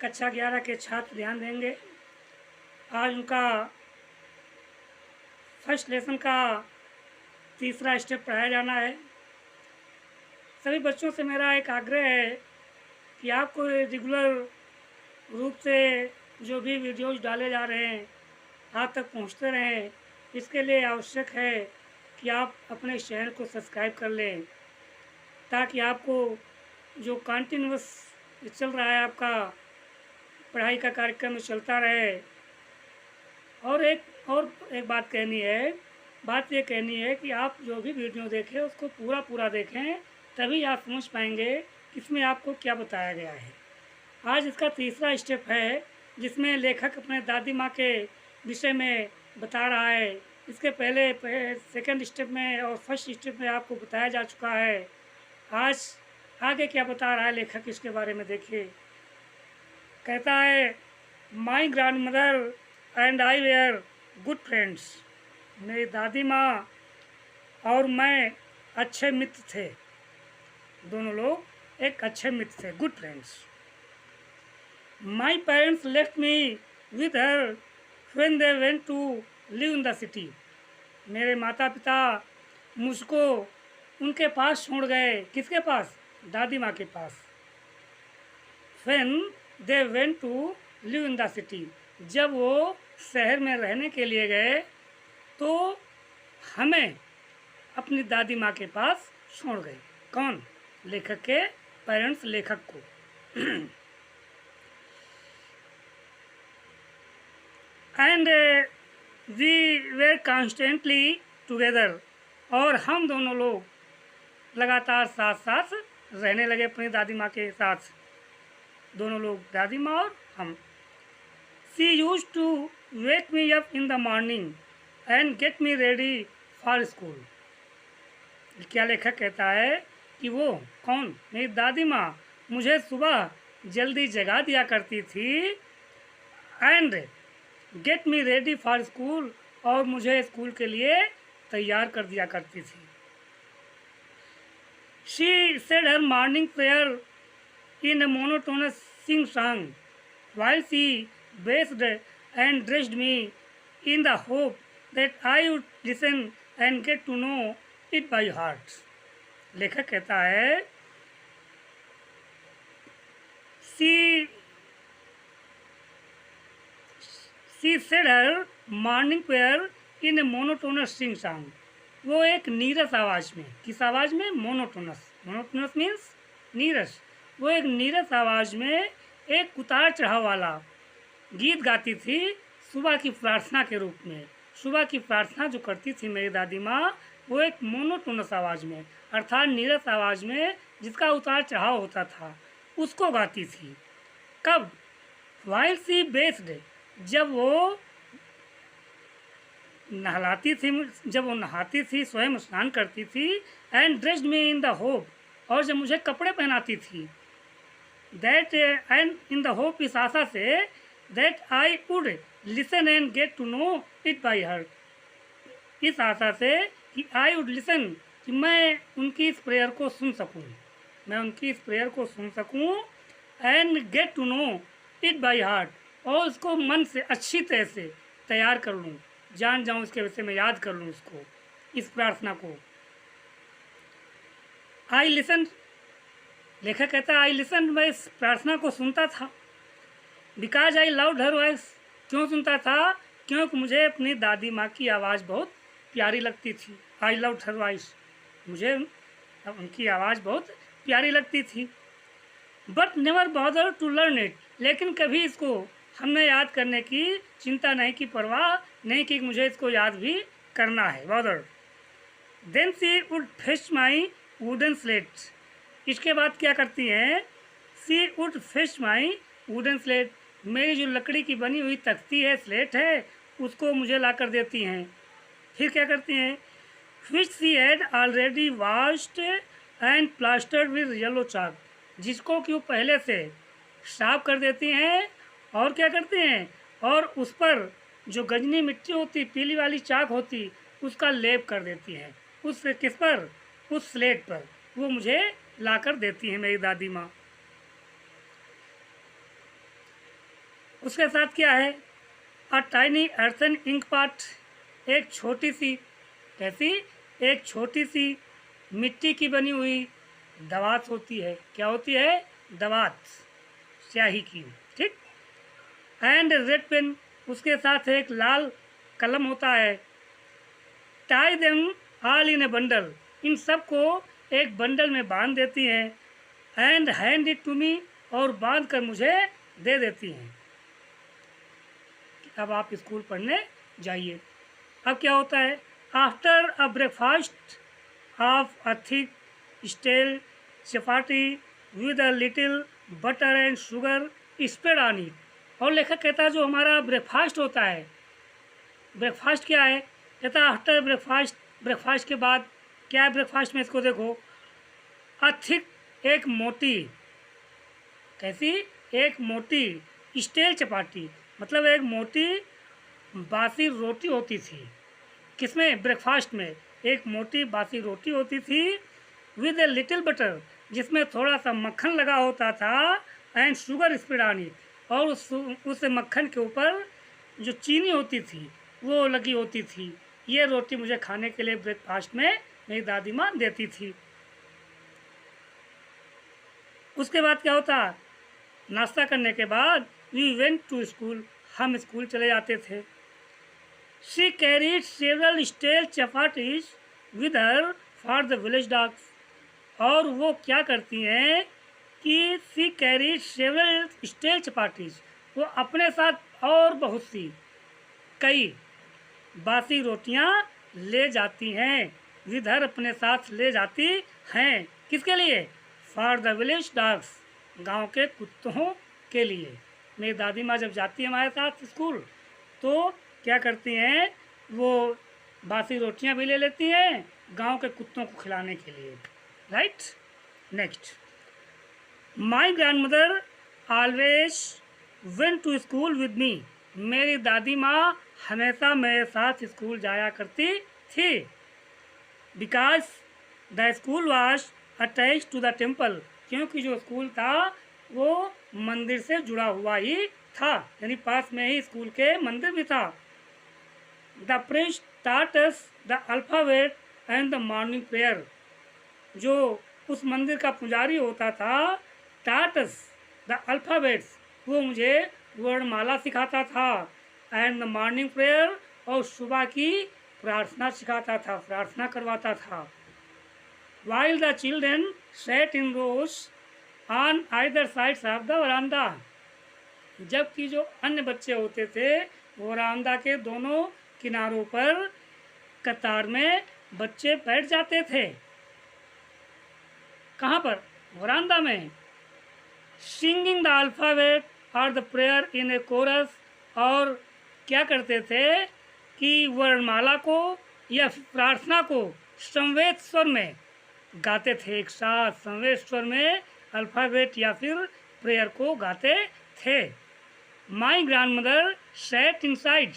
कक्षा 11 के छात्र ध्यान देंगे। आज उनका फर्स्ट लेसन का तीसरा स्टेप पढ़ाया जाना है। सभी बच्चों से मेरा एक आग्रह है कि आपको रेगुलर रूप से जो भी वीडियोज़ डाले जा रहे हैं आप तक पहुंचते रहें। इसके लिए आवश्यक है कि आप अपने चैनल को सब्सक्राइब कर लें, ताकि आपको जो कंटिन्यूअस चल रहा है आपका पढ़ाई का कार्यक्रम चलता रहे। और एक बात ये कहनी है कि आप जो भी वीडियो देखें उसको पूरा देखें, तभी आप समझ पाएंगे कि इसमें आपको क्या बताया गया है। आज इसका तीसरा स्टेप है, जिसमें लेखक अपने दादी माँ के विषय में बता रहा है। इसके पहले सेकंड स्टेप में और फर्स्ट स्टेप में आपको बताया जा चुका है। आज आगे क्या बता रहा है लेखक, इसके बारे में देखिए। कहता है, my grandmother and I were good friends. मेरी दादी माँ और मैं अच्छे मित्र थे। दोनों लोग एक अच्छे मित्र थे, good friends. My parents left me with her when they went to live in the city. मेरे माता पिता मुझको उनके पास छोड़ गए। किसके पास? दादी माँ के पास। When they went to live in the city, जब वो शहर में रहने के लिए गए तो हमें अपनी दादी माँ के पास छोड़ गए। कौन? लेखक के पेरेंट्स लेखक को। And we were constantly together, और हम दोनों लोग लगातार साथ साथ रहने लगे अपनी दादी माँ के साथ। दोनों लोग, दादी माँ और हम। She used to wake me up in the morning and get me ready for school. क्या लेखक कहता है कि वो कौन? मेरी दादी माँ मुझे सुबह जल्दी जगा दिया करती थी and get me ready for school, और मुझे स्कूल के लिए तैयार कर दिया करती थी। She said her morning prayer in a monotonous sing song while she bathed and dressed me in the hope that I would listen and get to know it by heart. लेखक कहता है, she said her morning prayer in a monotonous sing song. वो एक नीरस आवाज़ में, किस आवाज़ में? मोनोटोनस। मोनोटोनस मीन्स नीरस। वो एक नीरस आवाज़ में एक उतार चढ़ाव वाला गीत गाती थी सुबह की प्रार्थना के रूप में। सुबह की प्रार्थना जो करती थी मेरी दादी माँ, वो एक मोनोटोनस आवाज़ में, अर्थात नीरस आवाज़ में जिसका उतार चढ़ाव होता था, उसको गाती थी। कब? वाइल सी बेस्ड, जब वो नहाती थी, स्वयं स्नान करती थी। And dressed me in the hope, और जब मुझे कपड़े पहनाती थी। That and in the hope, इस आशा से, that I would listen and get to know it by heart, इस आशा से कि आई वुड लिसन, कि मैं उनकी इस प्रेयर को सुन सकूँ, and get to know it by heart, और उसको मन से अच्छी तरह से तैयार कर लूँ, जान जाऊँ इसके विषय में, याद कर लूँ इसको, इस प्रार्थना को। आई लिसन, लेखक कहता है, आई लिसन, मैं इस प्रार्थना को सुनता था। Because I loved her voice, क्यों सुनता था? क्योंकि मुझे अपनी दादी माँ की आवाज़ बहुत प्यारी लगती थी। आई लव्ड हर वॉइस, मुझे उनकी आवाज़ बहुत प्यारी लगती थी। But never bother to learn it, लेकिन कभी इसको हमने याद करने की चिंता नहीं की, परवाह नहीं की, मुझे इसको याद भी करना है। Bother. Then she would fetch my wooden slate, इसके बाद क्या करती हैं? She would fetch my wooden slate, मेरी जो लकड़ी की बनी हुई तख्ती है, स्लेट है, उसको मुझे ला कर देती हैं। फिर क्या करती हैं? Which she had already washed and plastered with yellow chalk, जिसको कि वो पहले से साफ कर देती हैं। और क्या करती हैं? और उस पर जो गजनी मिट्टी होती, पीली वाली चाक होती, उसका लेप कर देती हैं। उस किस पर? उस स्लेट पर। वो मुझे ला कर देती हैं मेरी दादी माँ। उसके साथ क्या है, a tiny earthen ink pot, एक छोटी सी, कैसी, एक छोटी सी मिट्टी की बनी हुई दवात होती है। क्या होती है, दवात, स्याही की, ठीक। एंड रेड पेन, उसके साथ एक लाल कलम होता है। Tie them all in a bundle, इन सब को एक बंडल में बांध देती हैं। And hand it to me, और बांध कर मुझे दे देती हैं। अब आप स्कूल पढ़ने जाइए। अब क्या होता है, after a breakfast of a thick stale chapati with a little butter and sugar spread on it. और लेखक कहता है जो हमारा ब्रेकफास्ट होता है, ब्रेकफास्ट क्या है, कहता है आफ्टर ब्रेकफास्ट, ब्रेकफास्ट के बाद क्या है ब्रेकफास्ट में, इसको देखो, अ थिक, एक मोटी, कैसी, एक मोटी स्टेल चपाती, मतलब एक मोटी बासी रोटी होती थी। किसमें, ब्रेकफास्ट में एक मोटी बासी रोटी होती थी, विद ए लिटिल बटर, जिसमें थोड़ा सा मक्खन लगा होता था, and sugar spread on it, और उस मक्खन के ऊपर जो चीनी होती थी वो लगी होती थी। ये रोटी मुझे खाने के लिए ब्रेकफास्ट में मेरी दादी माँ देती थी। उसके बाद क्या होता, नाश्ता करने के बाद वी वेंट टू स्कूल, हम स्कूल चले जाते थे। She carried several stale chapatis with her for the village dogs, और वो क्या करती हैं कि she carried several stale chapatis, वो अपने साथ और बहुत सी, कई बासी रोटियां ले जाती हैं, विधर अपने साथ ले जाती हैं, किसके लिए, फॉर द विलेज डॉग्स, गांव के कुत्तों के लिए। मेरी दादी माँ जब जाती है हमारे साथ स्कूल तो क्या करती हैं, वो बासी रोटियां भी ले लेती हैं गांव के कुत्तों को खिलाने के लिए, right. Next, my grandmother always went to school with me, मेरी दादी माँ हमेशा मेरे साथ स्कूल जाया करती थी। Because the school was attach to the temple, क्योंकि जो स्कूल था वो मंदिर से जुड़ा हुआ ही था, यानी पास में ही स्कूल के मंदिर भी था। The Prince taught us the alphabet and the morning prayer, जो उस मंदिर का पुजारी होता था, taught us द अल्फ़ाबेट्स, वो मुझे वर्णमाला सिखाता था, एंड द मॉर्निंग प्रेयर, और सुबह की प्रार्थना सिखाता था, प्रार्थना करवाता था। While the children sat in rows on either side of the verandah, जबकि जो अन्य बच्चे होते थे वो वरांदा के दोनों किनारों पर कतार में बच्चे बैठ जाते थे। कहाँ पर, वरांदा में। सिंगिंग द अल्फ़ाबेट और the prayer in a chorus, और क्या करते थे कि वर्णमाला को या प्रार्थना को समवेत स्वर में गाते थे, एक साथ समवेत स्वर में अल्फ़ाबेट या फिर प्रेयर को गाते थे। My grand mother said inside,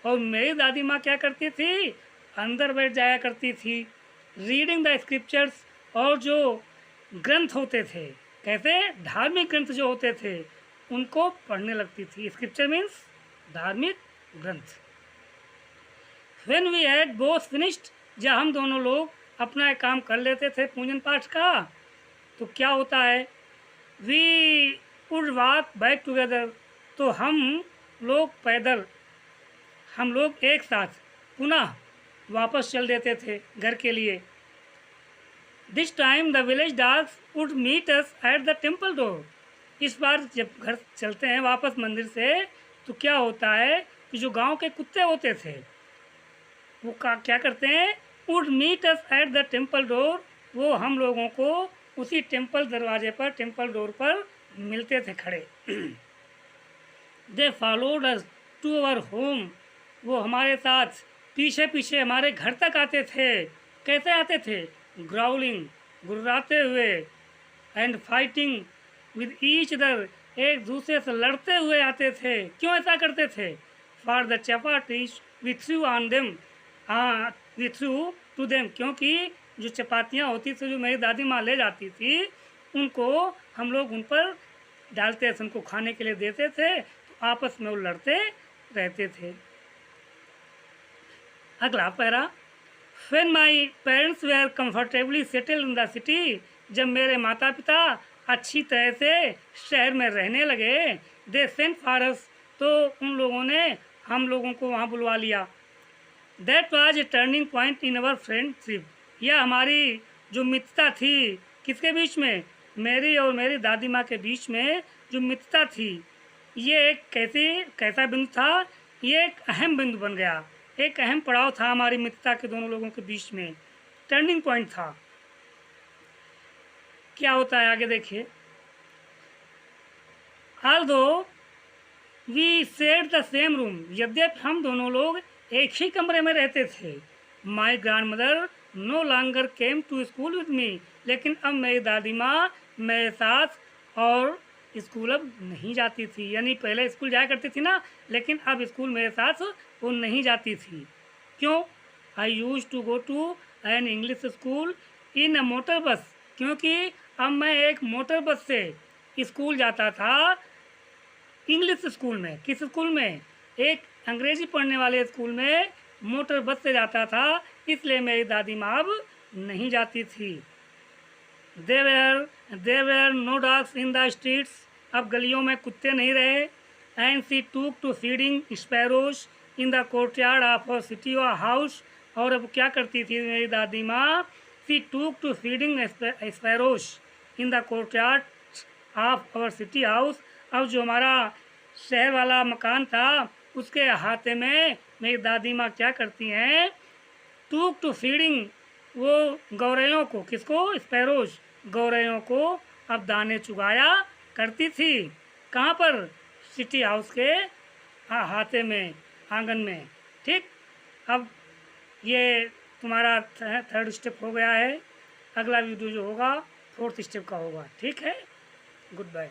और मेरी दादी माँ क्या करती थी, अंदर बैठ जाया करती थी। रीडिंग द स्क्रिप्चर्स, और जो ग्रंथ होते थे, कैसे, धार्मिक ग्रंथ जो होते थे उनको पढ़ने लगती थी। स्क्रिप्चर मीन्स धार्मिक ग्रंथ। When we had both finished, जब हम दोनों लोग अपना एक काम कर लेते थे पूजन पाठ का, तो क्या होता है, we would walk back together, तो हम लोग पैदल, हम लोग एक साथ पुनः वापस चल देते थे घर के लिए। This time the village dogs would meet us at the temple door, इस बार जब घर चलते हैं वापस मंदिर से तो क्या होता है कि जो गांव के कुत्ते होते थे वो क्या करते हैं, would meet us at the temple door, वो हम लोगों को उसी टेम्पल दरवाजे पर, टेम्पल डोर पर मिलते थे खड़े। They followed us to our home, वो हमारे साथ पीछे पीछे हमारे घर तक आते थे। कैसे आते थे, ग्राउलिंग, गुर्राते हुए, and fighting with each other, एक दूसरे से लड़ते हुए आते थे। क्यों ऐसा करते थे, for the chapatis we threw on them, we threw to them, क्योंकि जो चपातियाँ होती थी जो मेरी दादी माँ ले जाती थी उनको हम लोग उन पर डालते थे, उनको खाने के लिए देते थे, तो आपस में वो लड़ते रहते थे। अगला para, When my parents were comfortably settled in the city, जब मेरे माता पिता अच्छी तरह से शहर में रहने लगे, they sent for us, तो उन लोगों ने हम लोगों को वहाँ बुलवा लिया। That was a turning point in our friendship, यह हमारी जो मित्रता थी किसके बीच में, मेरी और मेरी दादी माँ के बीच में जो मित्रता थी, ये एक कैसा बिंदु था, ये एक अहम बिंदु बन गया, एक अहम पड़ाव था हमारी मित्रता के दोनों लोगों के बीच में, टर्निंग पॉइंट था। क्या होता है आगे देखिए, Although we shared the same room, यद्यपि हम दोनों लोग एक ही कमरे में रहते थे, My grandmother no longer came to school with me, लेकिन अब मेरी दादी माँ मेरे साथ और स्कूल अब नहीं जाती थी, यानी पहले स्कूल जाया करती थी ना, लेकिन अब स्कूल मेरे साथ वो नहीं जाती थी। क्यों? I used to go to an English school in a motor bus, क्योंकि अब मैं एक मोटर बस से स्कूल जाता था, इंग्लिश स्कूल में। किस स्कूल में? एक अंग्रेजी पढ़ने वाले स्कूल में मोटर बस से जाता था, इसलिए मेरी दादी माँ अब नहीं जाती थी। There were no dogs in the streets, अब गलियों में कुत्ते नहीं रहे। And she took to feeding sparrows in the courtyard of our city house, और अब क्या करती थी मेरी दादी माँ? She took to feeding sparrows in the courtyard of our city house, अब जो हमारा शहर वाला मकान था उसके अहाते में मेरी दादी माँ क्या करती हैं? टूक टू फीडिंग, वो गौरैयों को, किसको? स्पैरोज, गौरैयों को अब दाने चुगाया करती थी। कहाँ पर? सिटी हाउस के अहाते में, आंगन में। ठीक, अब ये तुम्हारा थर्ड स्टेप हो गया है। अगला वीडियो जो होगा फोर्थ स्टेप का होगा। ठीक है, गुड बाय।